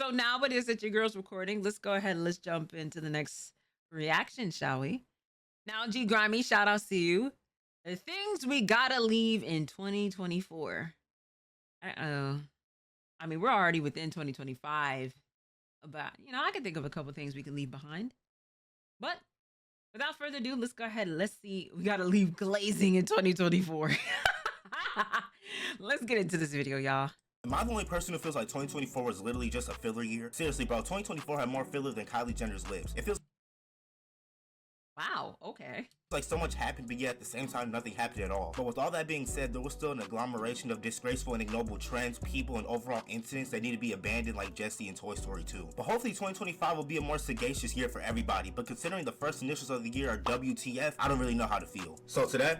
So now it is that your girl's recording. Let's go ahead and let's jump into the next reaction, shall we? Now, G Grimy, shout out to you. The things we gotta leave in 2024. Uh-oh. I mean, we're already within 2025. But, I can think of a couple things we can leave behind. But without further ado, let's go ahead and let's see. We gotta leave glazing in 2024. Let's get into this video, y'all. Am I the only person who feels like 2024 was literally just a filler year? Seriously, bro, 2024 had more filler than Kylie Jenner's lips. It feels wow, okay. like so much happened, but yet at the same time, nothing happened at all. But with all that being said, there was still an agglomeration of disgraceful and ignoble trends, people, and overall incidents that need to be abandoned, like Jessie and Toy Story 2. But hopefully 2025 will be a more sagacious year for everybody, but considering the first initials of the year are WTF, I don't really know how to feel. So today,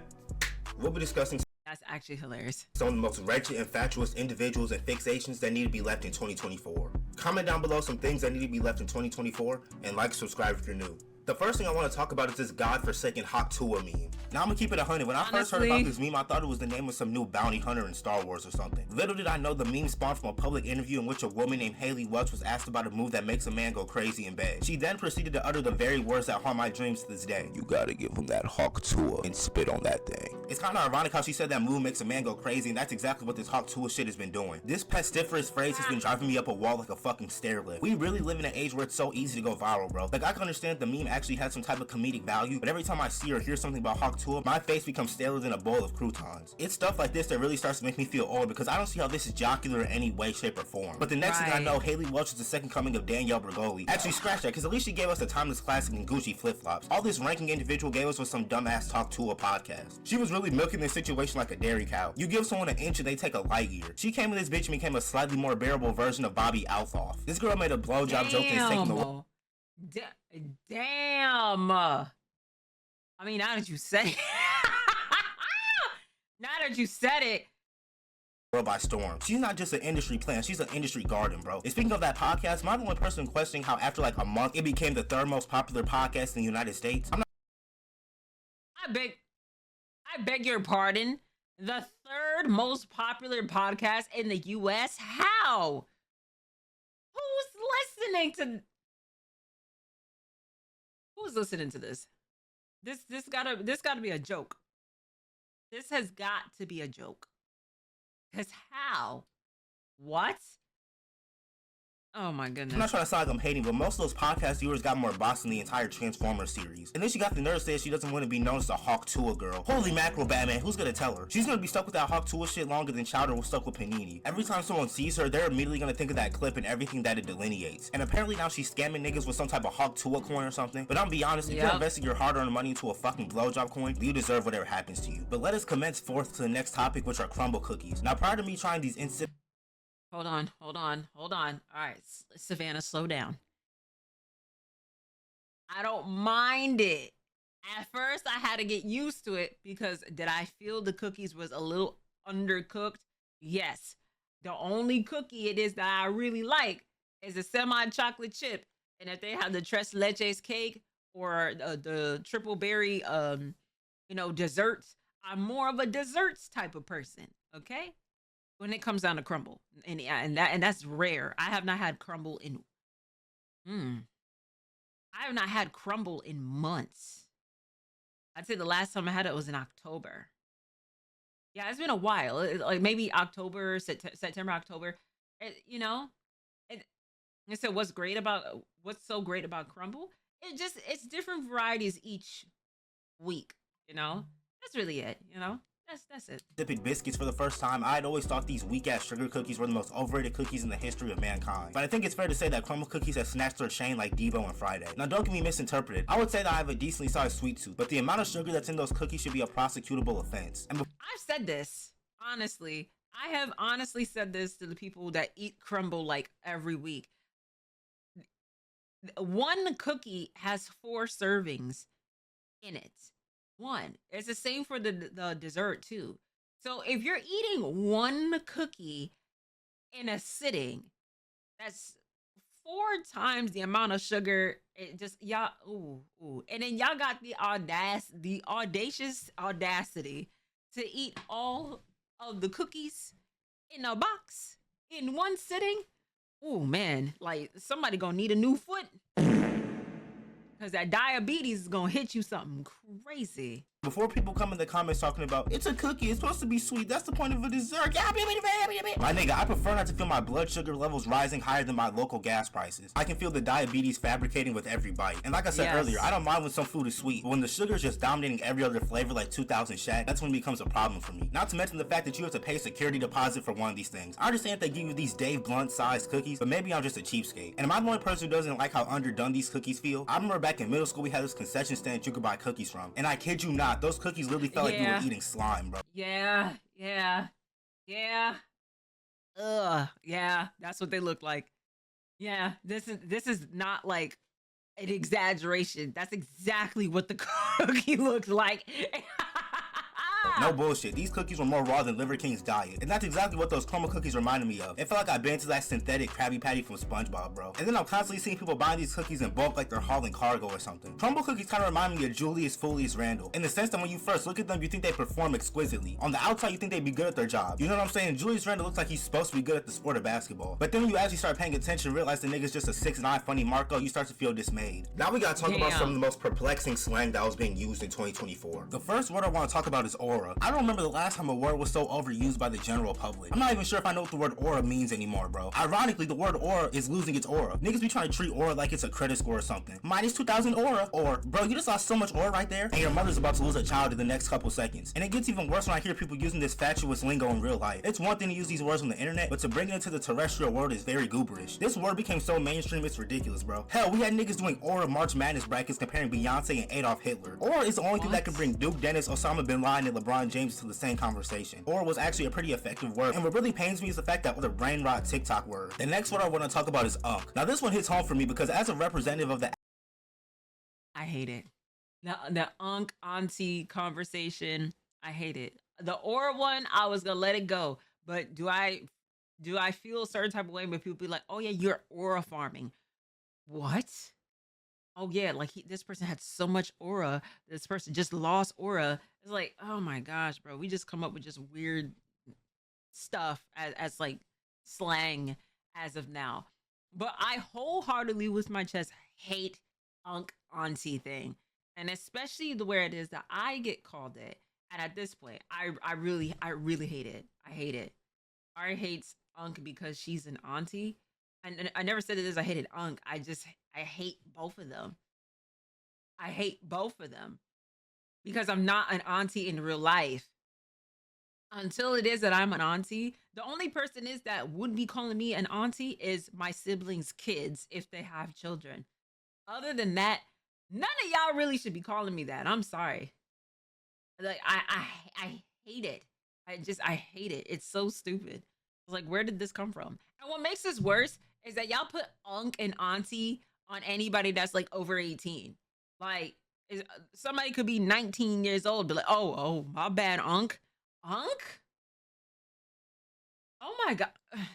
we'll be discussing that's actually hilarious. some of the most wretched and fatuous individuals and fixations that need to be left in 2024. Comment down below some things that need to be left in 2024, and like, subscribe if you're new. The first thing I want to talk about is this godforsaken Hawk Tuah meme. Now I'm gonna keep it 100. When I first heard about this meme, I thought it was the name of some new bounty hunter in Star Wars or something. Little did I know the meme spawned from a public interview in which a woman named Haley Welch was asked about a move that makes a man go crazy in bed. She then proceeded to utter the very words that haunt my dreams to this day. You gotta give him that Hawk Tuah and spit on that thing. It's kind of ironic how she said that move makes a man go crazy, and that's exactly what this Hawk Tuah shit has been doing. This pestiferous phrase has been driving me up a wall like a fucking stair lift. We really live in an age where it's so easy to go viral, bro. Like, I can understand the meme actually had some type of comedic value, but every time I see or hear something about Hawk Tuah, my face becomes staler than a bowl of croutons. It's stuff like this that really starts to make me feel old, because I don't see how this is jocular in any way, shape, or form. But the next thing I know, Haley Welch is the second coming of Danielle Bregoli. Actually, scratch that, because at least she gave us a timeless classic in Gucci flip-flops. All this ranking individual gave us was some dumbass Hawk Tuah podcast. She was really milking this situation like a dairy cow. You give someone an inch and they take a light year. She came in this bitch and became a slightly more bearable version of Bobby Althoff. This girl made a blowjob joke and is taking the damn. I mean, now that you say it, now that you said it, world by storm. She's not just an industry plant, she's an industry garden, bro. And speaking of that podcast, am I the only person questioning how after like a month, it became the third most popular podcast in the United States? I beg your pardon. The third most popular podcast in the US? How? Who's listening to this? This gotta be a joke. This has got to be a joke. Cause how? What? Oh my goodness. I'm not trying to sound like I'm hating, but most of those podcast viewers got more boss than the entire Transformers series. And then she got the nerve to say she doesn't want to be known as a Hawk Tuah girl. Holy mackerel, Batman, who's gonna tell her? She's gonna be stuck with that Hawk Tuah shit longer than Chowder was stuck with Panini. Every time someone sees her, they're immediately gonna think of that clip and everything that it delineates. And apparently now she's scamming niggas with some type of Hawk Tuah coin or something. But I'm gonna be honest, if you're investing your hard-earned money into a fucking blowjob coin, you deserve whatever happens to you. But let us commence forth to the next topic, which are Crumbl cookies. Now, prior to me trying these instant Hold on. All right, Savannah, slow down. I don't mind it. At first, I had to get used to it because did I feel the cookies was a little undercooked? Yes. The only cookie it is that I really like is a semi-chocolate chip. And if they have the tres leches cake or the triple berry, desserts, I'm more of a desserts type of person, okay? When it comes down to Crumbl, and that's rare. I have not had Crumbl in months. I'd say the last time I had it was in October. Yeah, it's been a while. Like maybe October, September, October. So what's so great about Crumbl? It's different varieties each week. That's really it. That's it. Dipping biscuits for the first time, I had always thought these weak-ass sugar cookies were the most overrated cookies in the history of mankind. But I think it's fair to say that Crumbl cookies have snatched their chain like Debo and Friday. Now don't get me misinterpreted. I would say that I have a decently sized sweet tooth, but the amount of sugar that's in those cookies should be a prosecutable offense. And I've said this, honestly. I have honestly said this to the people that eat Crumbl like every week. One cookie has 4 servings in it. One. It's the same for the dessert too. So if you're eating one cookie in a sitting, that's 4 times the amount of sugar. It just and then y'all got the audacious audacity to eat all of the cookies in a box in one sitting. Oh man, like somebody gonna need a new foot because that diabetes is gonna hit you something crazy. Before people come in the comments talking about, it's a cookie, it's supposed to be sweet, that's the point of a dessert. My nigga, I prefer not to feel my blood sugar levels rising higher than my local gas prices. I can feel the diabetes fabricating with every bite. And like I said earlier, I don't mind when some food is sweet, but when the sugar is just dominating every other flavor like 2000 Shaq, that's when it becomes a problem for me. Not to mention the fact that you have to pay a security deposit for one of these things. I understand they give you these Dave Blunt sized cookies, but maybe I'm just a cheapskate. And am I the only person who doesn't like how underdone these cookies feel? I remember back in middle school we had this concession stand you could buy cookies from, and I kid you not, those cookies literally felt like you were eating slime, bro. Yeah. Yeah, that's what they look like. Yeah, this is not like an exaggeration. That's exactly what the cookie looks like. No bullshit, these cookies were more raw than Liver King's diet, and that's exactly what those Crumbl cookies reminded me of. It felt like I'd been to that synthetic Krabby Patty from SpongeBob, bro. And then I'm constantly seeing people buying these cookies in bulk like they're hauling cargo or something. Crumbl cookies kind of remind me of Julius Foole's Randall, in the sense that when you first look at them, you think they perform exquisitely. On the outside, you think they'd be good at their job. You know what I'm saying? Julius Randall looks like he's supposed to be good at the sport of basketball. But then when you actually start paying attention and realize the nigga's just a 6'9" funny Marco, you start to feel dismayed. Now we gotta talk about some of the most perplexing slang that was being used in 2024. The first word I want to talk about is aura. I don't remember the last time a word was so overused by the general public. I'm not even sure if I know what the word aura means anymore, bro. Ironically, the word aura is losing its aura. Niggas be trying to treat aura like it's a credit score or something. Minus 2,000 aura. Or, bro, you just lost so much aura right there, and your mother's about to lose a child in the next couple seconds. And it gets even worse when I hear people using this fatuous lingo in real life. It's one thing to use these words on the internet, but to bring it into the terrestrial world is very gooberish. This word became so mainstream, it's ridiculous, bro. Hell, we had niggas doing aura March Madness brackets comparing Beyonce and Adolf Hitler. Aura is the only thing that can bring Duke Dennis, Osama Bin Laden, and LeBron James to the same conversation. Or was actually a pretty effective word, and what really pains me is the fact that with a brain rot TikTok word. The next word I want to talk about is unk. Now this one hits home for me because as a representative of the I hate it. The unk auntie conversation, I hate it. The aura one, I was gonna let it go, but do I feel a certain type of way when people be like, oh yeah, you're aura farming? What? Oh yeah, like this person had so much aura, this person just lost aura. It's like, oh my gosh, bro, we just come up with just weird stuff as like slang as of now. But I wholeheartedly with my chest hate unk auntie thing, and especially the where it is that I get called it. And at this point, I really hate it. I hate it. Ari hates unk because she's an auntie. And I never said it as I hated unk. I hate both of them. I hate both of them because I'm not an auntie in real life. Until it is that I'm an auntie, the only person is that would be calling me an auntie is my siblings' kids if they have children. Other than that, none of y'all really should be calling me that. I'm sorry. Like I hate it. I hate it. It's so stupid. It's like, where did this come from? And what makes this worse is that y'all put unk and auntie on anybody that's like over 18. Like, somebody could be 19 years old, be like, oh, my bad, unk. Unk? Oh my god.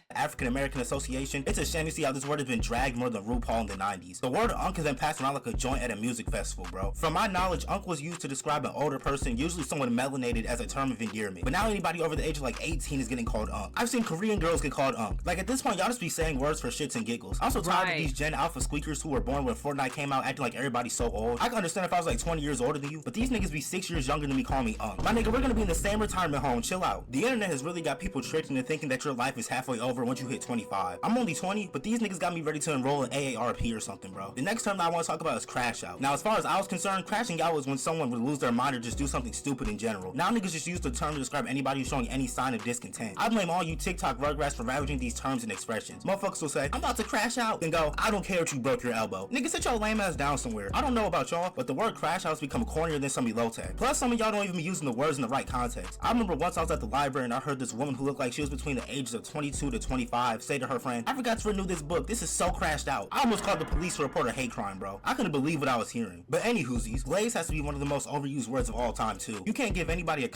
African American Association. It's a shame to see how this word has been dragged more than RuPaul in the 90s. The word unk has been passed around like a joint at a music festival, bro. From my knowledge, unk was used to describe an older person, usually someone melanated, as a term of endearment. But now anybody over the age of like 18 is getting called unk. I've seen Korean girls get called unk. Like at this point, y'all just be saying words for shits and giggles. I'm so tired of these Gen Alpha squeakers who were born when Fortnite came out acting like everybody's so old. I can understand if I was like 20 years older than you, but these niggas be 6 years younger than me calling me unk. My nigga, we're gonna be in the same retirement home, chill out. The internet has really got people tricked into thinking that your life is halfway over once you hit 25. I'm only 20, but these niggas got me ready to enroll in AARP or something, bro. The next term that I want to talk about is crash out. Now, as far as I was concerned, crashing out was when someone would lose their mind or just do something stupid in general. Now niggas just use the term to describe anybody who's showing any sign of discontent. I blame all you TikTok rugrats for ravaging these terms and expressions. Motherfuckers will say, I'm about to crash out, and go, I don't care if you broke your elbow. Nigga, sit your lame ass down somewhere. I don't know about y'all, but the word crash out has become cornier than some elote. Plus, some of y'all don't even be using the words in the right context. I remember once I was at the library and I heard this woman who looked like she was between the ages of 22 to 25 say to her friend, I forgot to renew this book. This is so crashed out. I almost called the police to report a hate crime, bro. I couldn't believe what I was hearing. But anywhoosies, glaze has to be one of the most overused words of all time too. You can't give anybody a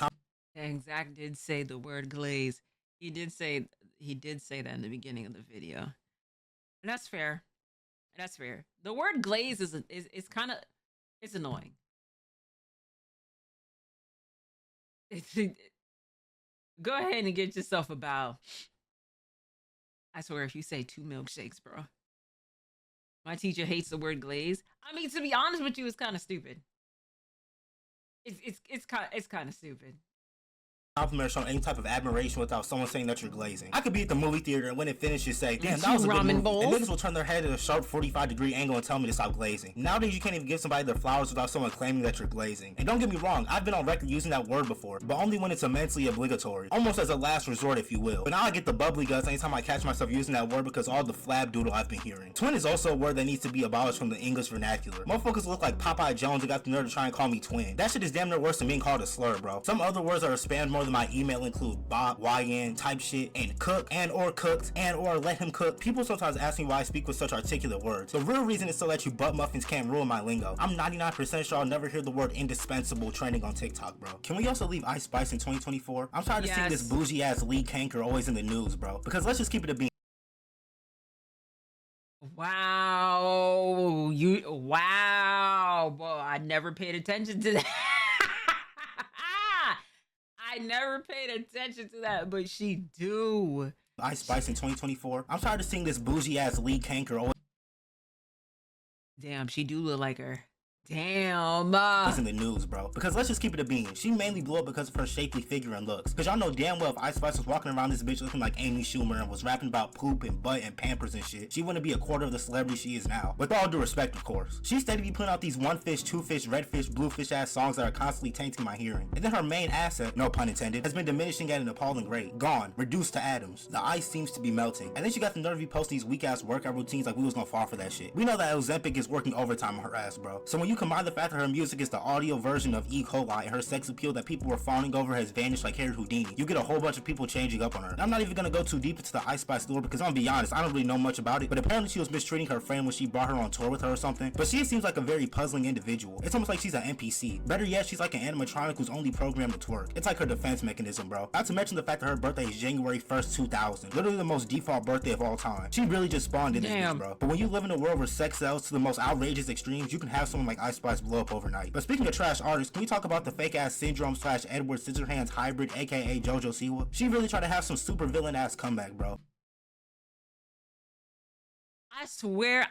Zach did say the word glaze. He did say that in the beginning of the video. And that's fair. That's fair. The word glaze is kind of, it's annoying. Go ahead and get yourself a bow. I swear, if you say 2 milkshakes, bro. My teacher hates the word glaze. I mean, to be honest with you, it's kind of stupid. It's kind of stupid. Compliment or show any type of admiration without someone saying that you're glazing. I could be at the movie theater and when it finishes say, damn, that was a good movie. And niggas will turn their head at a sharp 45-degree angle and tell me to stop glazing. Nowadays, you can't even give somebody their flowers without someone claiming that you're glazing. And don't get me wrong, I've been on record using that word before, but only when it's immensely obligatory. Almost as a last resort, if you will. But now I get the bubbly guts anytime I catch myself using that word because all the flab doodle I've been hearing. Twin is also a word that needs to be abolished from the English vernacular. Motherfuckers look like Popeye Jones and got the nerve to try and call me twin. That shit is damn near worse than being called a slur, bro. Some other words that are spammed more than my email include bop, YN, type shit, and cook, and or cooked, and or let him cook. People sometimes ask me why I speak with such articulate words. The real reason is so that you butt muffins can't ruin my lingo. I'm 99% sure I'll never hear the word indispensable trending on TikTok, bro. Can we also leave Ice Spice in 2024? I'm tired of seeing this bougie ass lead canker always in the news, bro. Because let's just keep it a bean. Wow, boy, I never paid attention to that. I never paid attention to that, but she do. Ice Spice in 2024. I'm tired of seeing this bougie ass lead canker always. Damn, she do look like her. Damn. It's in the news, bro. Because let's just keep it a bean. She mainly blew up because of her shapely figure and looks. Because y'all know damn well if Ice Spice was walking around this bitch looking like Amy Schumer and was rapping about poop and butt and Pampers and shit, she wouldn't be a quarter of the celebrity she is now. With all due respect, of course. She steadily putting out these one fish, two fish, red fish, blue fish ass songs that are constantly tainting my hearing. And then her main asset, no pun intended, has been diminishing at an appalling rate. Gone. Reduced to atoms. The ice seems to be melting. And then she got the nerve to post these weak ass workout routines like we was gonna fall for that shit. We know that Ozempic is working overtime on her ass, bro. So when you combine the fact that her music is the audio version of E. coli and her sex appeal that people were fawning over has vanished like Harry Houdini, you get a whole bunch of people changing up on her. And I'm not even gonna go too deep into the Ice Spice lore because I'm gonna be honest, I don't really know much about it, but apparently she was mistreating her friend when she brought her on tour with her or something. But she seems like a very puzzling individual. It's almost like she's an NPC. Better yet, she's like an animatronic who's only programmed to twerk. It's like her defense mechanism, bro. Not to mention the fact that her birthday is January 1st, 2000. Literally the most default birthday of all time. She really just spawned in this bitch, bro. But when you live in a world where sex sells to the most outrageous extremes, you can have someone like Ice Spice blow up overnight. But speaking of trash artists, can we talk about the fake ass syndrome / Edward Scissorhands hybrid, aka JoJo Siwa? She really tried to have some super villain ass comeback, bro. I swear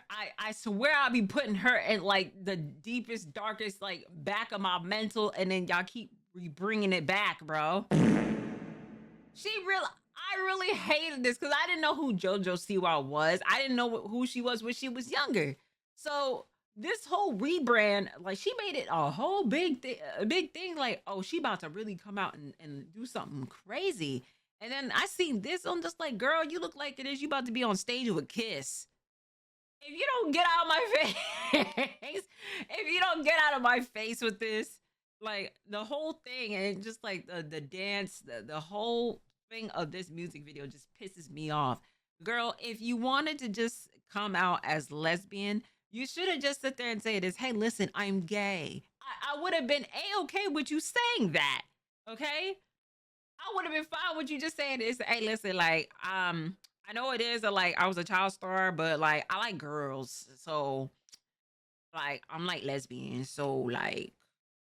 I'll be putting her in like the deepest, darkest, like back of my mental, and then y'all keep bringing it back, bro. I really hated this because I didn't know who JoJo Siwa was. I didn't know who she was when she was younger. So this whole rebrand, like she made it a whole big thing. Like, oh, she about to really come out and do something crazy. And then I seen this, I'm just like, girl, you look like it is. You about to be on stage with Kiss. If you don't get out of my face, if you don't get out of my face with this, like the whole thing, and just like the dance, the whole thing of this music video just pisses me off. Girl, if you wanted to just come out as lesbian, you should have just sit there and say this, hey, listen, I'm gay. I would have been A-okay with you saying that, okay? I would have been fine with you just saying this, hey, listen, like, I know it is like I was a child star, but like I like girls, so like I'm like lesbian, so like,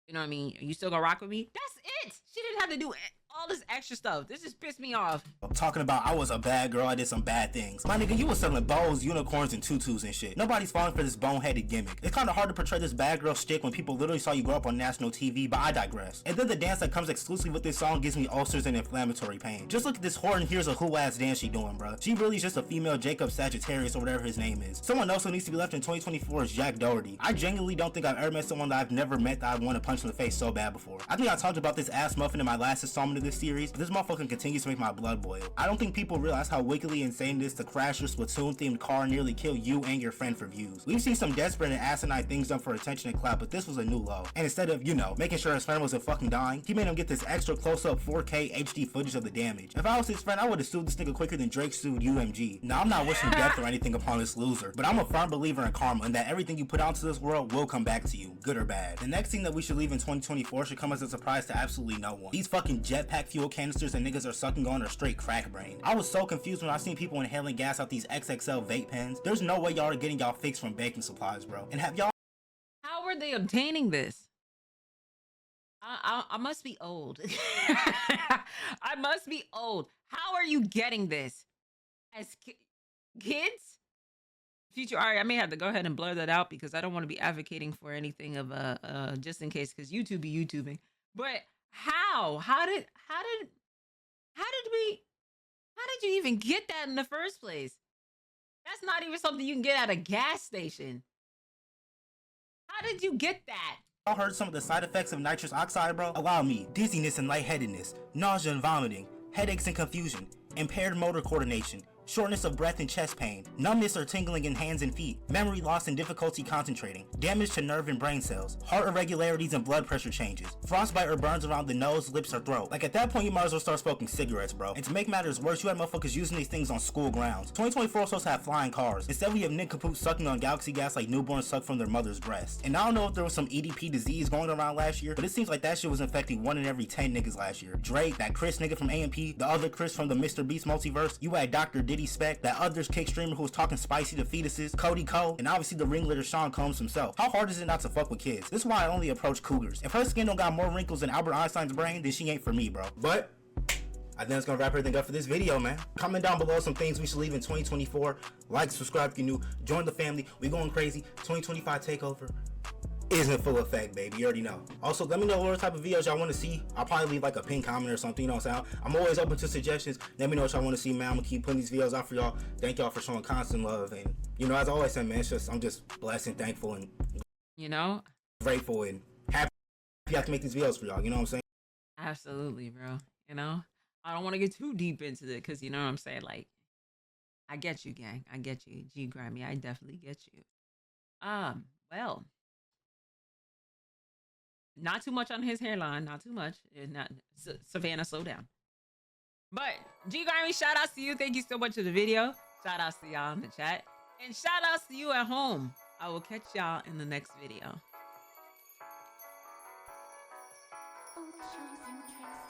you know what I mean? You still gonna rock with me? That's it. She didn't have to do all this extra stuff. This just pissed me off. I'm talking about I was a bad girl, I did some bad things. My nigga, you was selling bows, unicorns, and tutus and shit. Nobody's falling for this boneheaded gimmick. It's kind of hard to portray this bad girl shtick when people literally saw you grow up on national TV, but I digress. And then the dance that comes exclusively with this song gives me ulcers and inflammatory pain. Just look at this whore and here's a who-ass dance she doing, bro. She really is just a female Jacob Sagittarius or whatever his name is. Someone else who needs to be left in 2024 is Jack Doherty. I genuinely don't think I've ever met someone that I've never met that I'd want to punch in the face so bad before. I think I talked about this ass muffin in my last installment of this series, but this motherfucker continues to make my blood boil. I don't think people realize how wickedly insane it is to crash your Splatoon themed car and nearly kill you and your friend for views. We've seen some desperate and asinine things done for attention and clout, but this was a new low. And instead of, you know, making sure his friend wasn't fucking dying, he made him get this extra close-up 4K HD footage of the damage. If I was his friend, I would have sued this nigga quicker than Drake sued UMG. Now, I'm not wishing death or anything upon this loser, but I'm a firm believer in karma and that everything you put out into this world will come back to you, good or bad. The next thing that we should leave in 2024 should come as a surprise to absolutely no one. These fucking jetpack fuel canisters and niggas are sucking on are straight crack brain. I was so confused when I seen people inhaling gas out these XXL vape pens. There's no way y'all are getting y'all fix from baking supplies, bro. And have y'all— How are they obtaining this? I must be old. I must be old. How are you getting this? as kids. Future Ari, I may have to go ahead and blur that out because I don't want to be advocating for anything of just in case, because YouTube be YouTubing. But how did you even get that in the first place? That's not even something you can get at a gas station. How did you get that? Y'all heard some of the side effects of nitrous oxide, bro? Allow me: dizziness and lightheadedness, nausea and vomiting, headaches and confusion, impaired motor coordination, shortness of breath and chest pain, numbness or tingling in hands and feet, memory loss and difficulty concentrating, damage to nerve and brain cells, heart irregularities and blood pressure changes, frostbite or burns around the nose, lips, or throat. Like, at that point, you might as well start smoking cigarettes, bro. And to make matters worse, you had motherfuckers using these things on school grounds. 2024 is supposed to have flying cars. Instead, we have nincompoops sucking on galaxy gas like newborns suck from their mother's breast. And I don't know if there was some EDP disease going around last year, but it seems like that shit was infecting 1 in every 10 niggas last year. Drake, that Chris nigga from AMP, the other Chris from the Mr. Beast multiverse, you had Dr. Diddy Spec, that other kick streamer who was talking spicy to fetuses, Cody Cole, and obviously the ringleader Sean Combs himself. How hard is it not to fuck with kids? This is why I only approach cougars. If her skin don't got more wrinkles than Albert Einstein's brain, then she ain't for me, bro. But I think that's gonna wrap everything up for this video, man. Comment down below some things we should leave in 2024. Like, subscribe if you're new, join the family. We going crazy. 2025 takeover is in full effect, baby. You already know. Also, let me know what type of videos y'all want to see. I'll probably leave like a pin comment or something, you know what I'm saying? I'm always open to suggestions. Let me know what y'all want to see, man. I'm gonna keep putting these videos out for y'all. Thank y'all for showing constant love. And, you know, as I always say, man, I'm just blessed and thankful and, You know? grateful and happy I have to make these videos for y'all. You know what I'm saying? Absolutely, bro. You know? I don't want to get too deep into it because, you know what I'm saying? Like, I get you, gang. I get you. G Grammy, I definitely get you. Well, not too much on his hairline. Not too much. Not Savannah, slow down. But G Grammy, shout outs to you. Thank you so much for the video. Shout outs to y'all in the chat. And shout outs to you at home. I will catch y'all in the next video. Oh, chosen trickster.